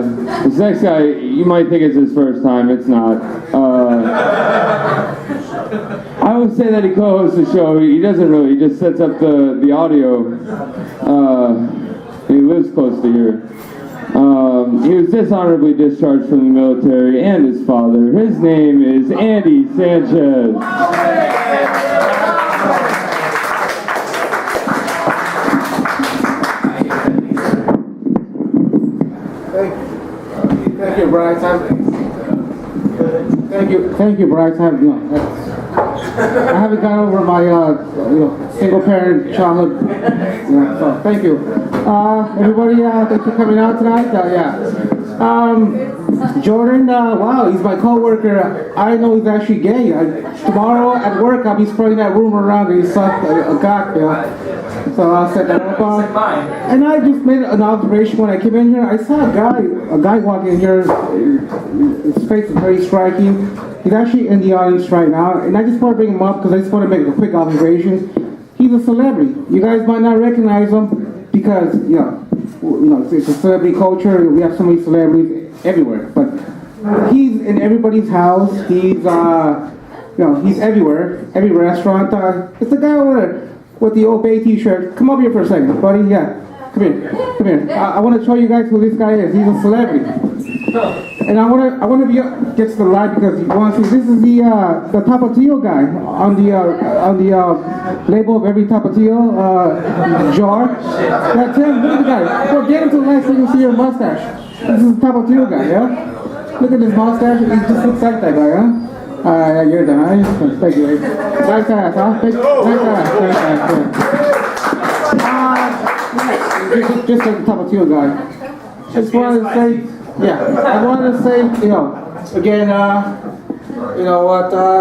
this next guy, you might think it's his first time. It's not. I would say that he co-hosts the show. He doesn't really. He just sets up the audio. He lives close to here. He was dishonorably discharged from the military and his father. His name is Andy Sanchez. Thank you, Bryce. Thank you, Bryce. I haven't got over my, single parent childhood. So thank you, everybody. Thanks for coming out tonight. Jordan, wow, he's my co-worker. I know he's actually gay. Tomorrow at work, I'll be spreading that rumor around that he's a cock. So I'll set that up. And I just made an observation when I came in here. I saw a guy walking in here. His face is very striking. He's actually in the audience right now, and I just want to bring him up because I just want to make a quick observation. He's a celebrity. You guys might not recognize him because it's a celebrity culture. We have so many celebrities everywhere, but he's in everybody's house. He's he's everywhere, every restaurant. It's the guy over there with the Old Bay T-shirt. Come up here for a second, buddy. Yeah, come here. I want to show you guys who this guy is. He's a celebrity, and I want to get to the light because you want to see. This is the Tapatio guy on the label of every Tapatio jar. That's him. Look at the guy. Well, get him to the light so you can see your mustache. This is the Tapatio guy. Yeah. Look at his mustache. He just looks like that guy. Huh? You're done. Thank you. Nice ass, huh? Nice ass. Just like the Tapatio guy. Just wanted to say, I wanted to say, again,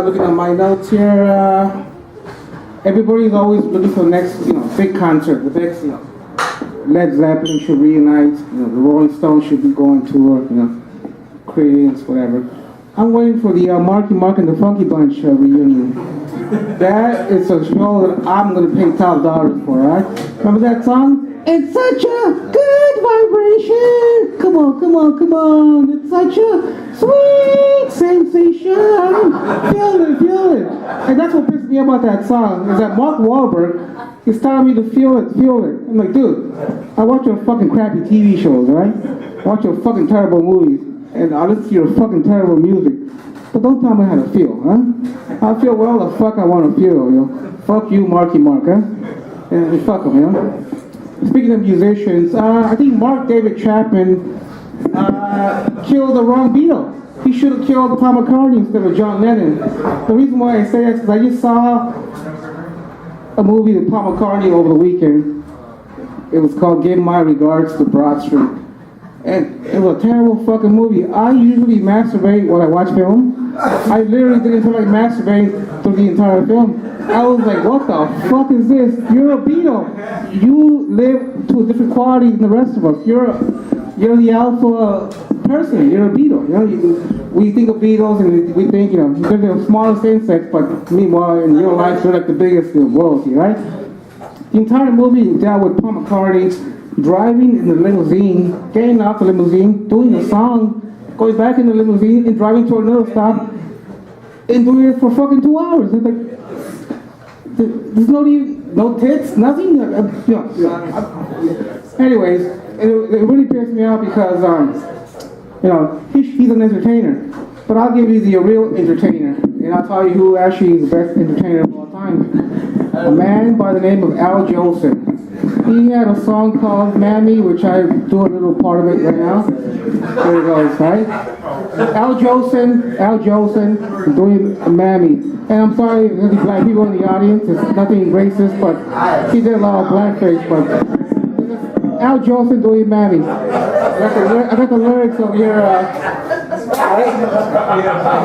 looking at my notes here, everybody's always looking for the next, big concert. The next, Led Zeppelin should reunite, the Rolling Stones should be going tour, Creedence, whatever. I'm waiting for the Marky Mark and the Funky Bunch reunion. That is a show that I'm going to pay top dollars for, right? Remember that song? It's such a good vibration. Come on. It's such a sweet sensation. Feel it. And that's what pissed me about that song, is that Mark Wahlberg is telling me to feel it. I'm like, dude, I watch your fucking crappy TV shows, right? I watch your fucking terrible movies. And I listen to your fucking terrible music. But don't tell me how to feel, huh? I feel well the fuck I want to feel, Fuck you, Marky Mark, huh? And fuck him, Speaking of musicians, I think Mark David Chapman killed the wrong Beatle. He should have killed Paul McCartney instead of John Lennon. The reason why I say that is because I just saw a movie with Paul McCartney over the weekend. It was called Give My Regards to Broad Street. And it was a terrible fucking movie. I usually masturbate when I watch film. I literally didn't feel like masturbating through the entire film. I was like, what the fuck is this? You're a Beatle. You live to a different quality than the rest of us. You're the alpha person. You're a Beatle. We think of Beatles and we think, they're the smallest insects, but meanwhile in real life they're like the biggest royalty, right? The entire movie dealt with Paul McCartney driving in the limousine, getting out the limousine, doing the song, going back in the limousine and driving to another stop and doing it for fucking 2 hours. It's like, there's no tits, nothing. Anyways, it really pissed me off because, he's an entertainer. But I'll give you the real entertainer, and I'll tell you who actually is the best entertainer of all time. A man by the name of Al Jolson. He had a song called Mammy, which I do a little part of it right now. There it goes, right? Al Jolson doing Mammy. And I'm sorry if there's black people in the audience, it's nothing racist, but he did a lot of blackface, but Al Jolson doing Mammy. I got the lyrics over here.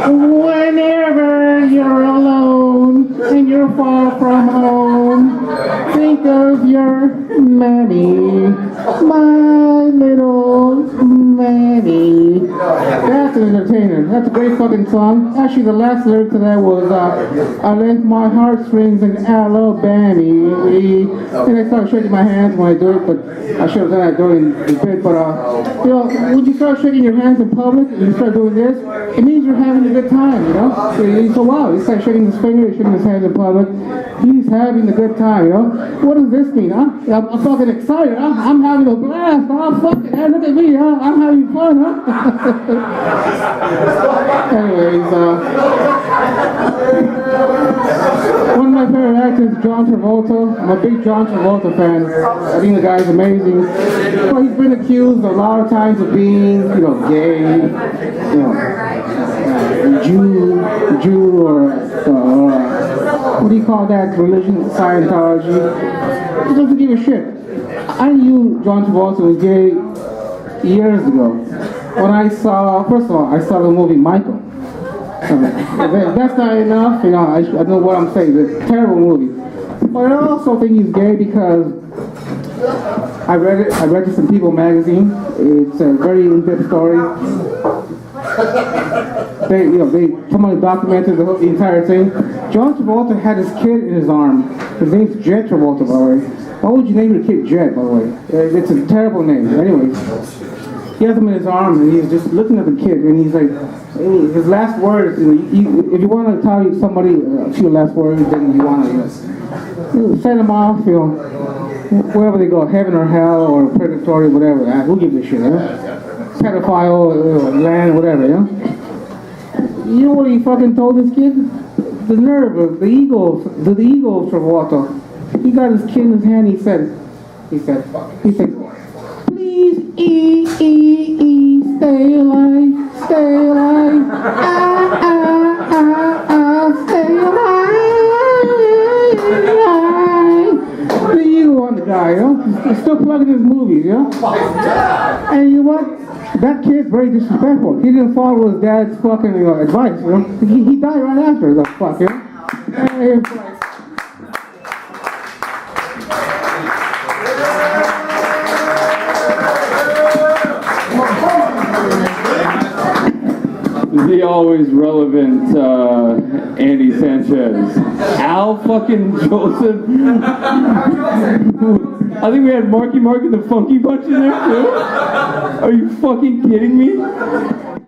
Whenever you're alone and you're far from home, think of your Mammy, my little Mammy. That's an entertainer. That's a great fucking song. Actually, the last lyric to that was, I left my heartstrings in Alabama. And I started shaking my hands when I do it, but I should have done that during the bit. But, you know, when you start shaking your hands in public and you start doing this, it means you're having a good time, you know? So wow, he starts shaking his finger, he's shaking his hands in public. He's having a good time, you know? What does this mean, huh? I'm fucking excited, huh? I'm having a blast, huh? Fucking, hey, look at me, huh? I'm having fun, huh? Anyways, one of my favorite actors is John Travolta. I'm a big John Travolta fan. I think the guy's amazing. Well, he's been accused a lot of times of being, you know, gay, you know, Jew, or what do you call that religion? Scientology. He doesn't give a shit. I knew John Travolta was gay years ago. When I saw, first of all, I saw the movie Michael. If that's not enough, you know, I don't know what I'm saying. It's a terrible movie. But I also think he's gay because I read this in People magazine. It's a very in-depth story. Somebody documented the entire thing. John Travolta had his kid in his arm. His name's Jet Travolta, by the way. Why would you name your kid Jet, by the way? It's a terrible name. Anyways, he has him in his arm, and he's just looking at the kid, and he's like, his last words, you know, if you want to tell somebody a few last words, then you want to, send them off, you know, wherever they go, heaven or hell, or purgatory, whatever. Who gives a shit, you know? Pedophile, land, whatever, you know? You know what he fucking told this kid? The nerve of the ego of Travolta. He got his kid in his hand. He said, please, stay alive, stay alive, stay alive. The ego on the guy, you know? He's still plugging his movies, you know? And you know what? That kid's very disrespectful. He didn't follow his dad's fucking advice, you know? He died right after the fuck, you know? The always relevant Andy Sanchez. Al fucking Joseph. I think we had Marky Mark and the Funky Bunch in there too. Are you fucking kidding me?